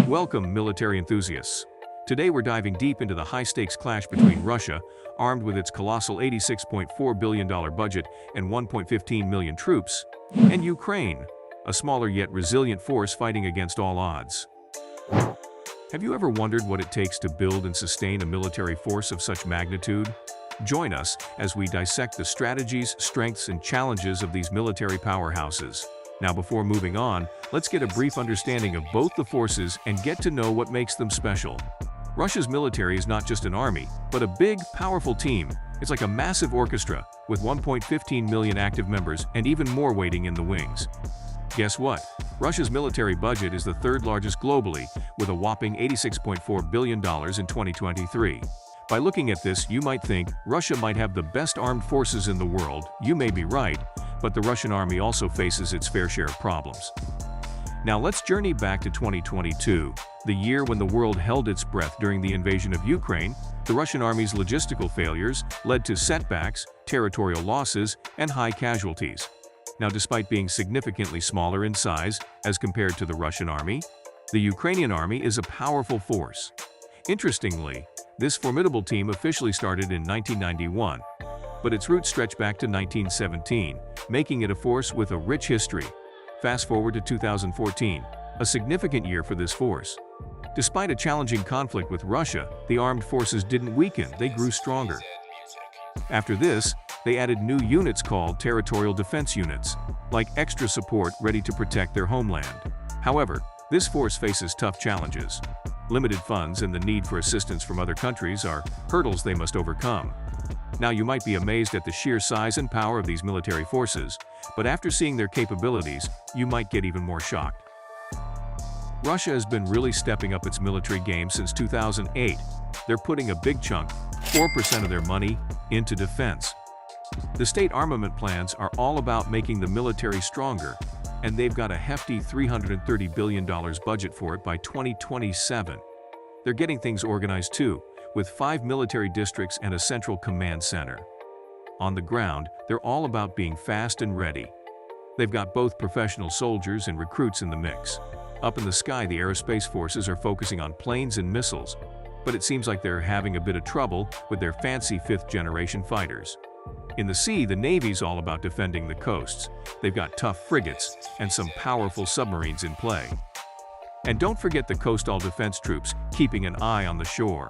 Welcome, military enthusiasts. Today we're diving deep into the high-stakes clash between Russia, armed with its colossal $86.4 billion budget and 1.15 million troops, and Ukraine, a smaller yet resilient force fighting against all odds. Have you ever wondered what it takes to build and sustain a military force of such magnitude? Join us as we dissect the strategies, strengths, and challenges of these military powerhouses. Now, before moving on, let's get a brief understanding of both the forces and get to know what makes them special. Russia's military is not just an army, but a big, powerful team. It's like a massive orchestra, with 1.15 million active members and even more waiting in the wings. Guess what? Russia's military budget is the third largest globally, with a whopping $86.4 billion in 2023. By looking at this, you might think Russia might have the best armed forces in the world. You may be right, but the Russian army also faces its fair share of problems. Now let's journey back to 2022, the year when the world held its breath during the invasion of Ukraine. The Russian army's logistical failures led to setbacks, territorial losses, and high casualties. Now, despite being significantly smaller in size as compared to the Russian army, the Ukrainian army is a powerful force. Interestingly, this formidable team officially started in 1991, but its roots stretch back to 1917, making it a force with a rich history. Fast forward to 2014, a significant year for this force. Despite a challenging conflict with Russia, the armed forces didn't weaken, they grew stronger. After this, they added new units called territorial defense units, like extra support ready to protect their homeland. However, this force faces tough challenges. Limited funds and the need for assistance from other countries are hurdles they must overcome. Now, you might be amazed at the sheer size and power of these military forces, but after seeing their capabilities, you might get even more shocked. Russia has been really stepping up its military game since 2008. They're putting a big chunk, 4% of their money, into defense. The state armament plans are all about making the military stronger, and they've got a hefty $330 billion budget for it by 2027. They're getting things organized too, with 5 military districts and a central command center. On the ground, they're all about being fast and ready. They've got both professional soldiers and recruits in the mix. Up in the sky, the aerospace forces are focusing on planes and missiles, but it seems like they're having a bit of trouble with their fancy 5th-generation fighters. In the sea, the Navy's all about defending the coasts. They've got tough frigates and some powerful submarines in play. And don't forget the coastal defense troops keeping an eye on the shore.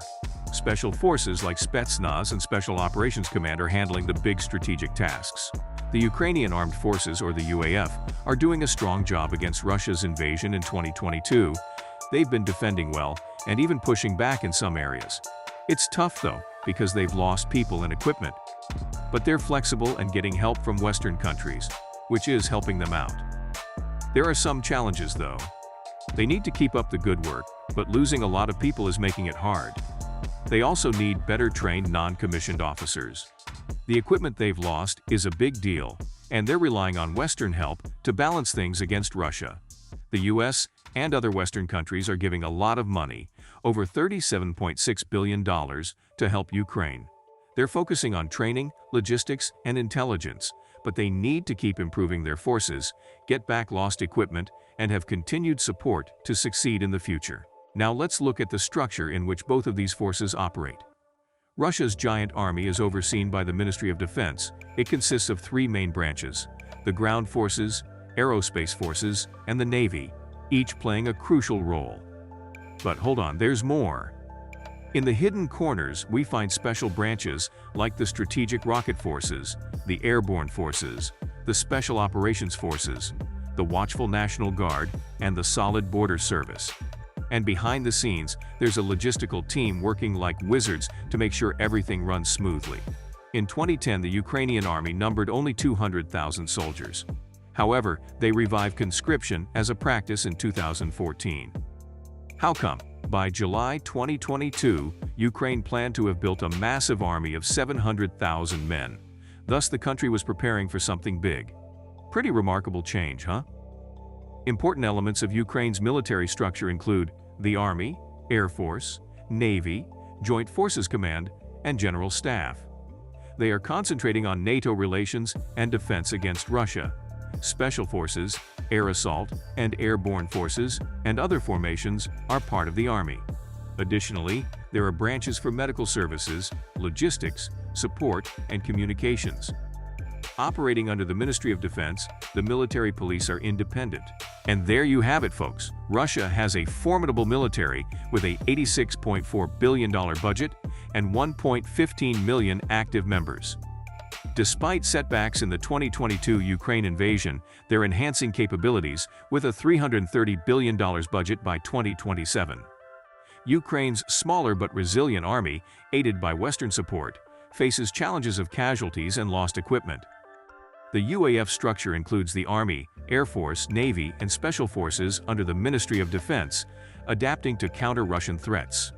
Special forces like Spetsnaz and Special Operations Command are handling the big strategic tasks. The Ukrainian Armed Forces, or the UAF, are doing a strong job against Russia's invasion in 2022. They've been defending well and even pushing back in some areas. It's tough though, because they've lost people and equipment. But they're flexible and getting help from Western countries, which is helping them out. There are some challenges though. They need to keep up the good work, but losing a lot of people is making it hard. They also need better trained non-commissioned officers. The equipment they've lost is a big deal, and they're relying on Western help to balance things against Russia. The US and other Western countries are giving a lot of money, over $37.6 billion, to help Ukraine. They're focusing on training, logistics, and intelligence, but they need to keep improving their forces, get back lost equipment, and have continued support to succeed in the future. Now let's look at the structure in which both of these forces operate. Russia's giant army is overseen by the Ministry of Defense. It consists of 3 main branches: the ground forces, aerospace forces, and the Navy, each playing a crucial role. But hold on, there's more. In the hidden corners, we find special branches like the Strategic Rocket Forces, the Airborne Forces, the Special Operations Forces, the Watchful National Guard, and the Solid Border Service. And behind the scenes, there's a logistical team working like wizards to make sure everything runs smoothly. In 2010, the Ukrainian army numbered only 200,000 soldiers. However, they revived conscription as a practice in 2014. How come? By July 2022, Ukraine planned to have built a massive army of 700,000 men. Thus, the country was preparing for something big. Pretty remarkable change, huh? Important elements of Ukraine's military structure include the Army, Air Force, Navy, Joint Forces Command, and General Staff. They are concentrating on NATO relations and defense against Russia. Special forces, air assault, and airborne forces, and other formations are part of the Army. Additionally, there are branches for medical services, logistics, support, and communications. Operating under the Ministry of Defense, the military police are independent. And there you have it, folks. Russia has a formidable military with a $86.4 billion budget and 1.15 million active members. Despite setbacks in the 2022 Ukraine invasion, they're enhancing capabilities with a $330 billion budget by 2027. Ukraine's smaller but resilient army, aided by Western support, faces challenges of casualties and lost equipment. The UAF structure includes the Army, Air Force, Navy, and Special Forces under the Ministry of Defense, adapting to counter Russian threats.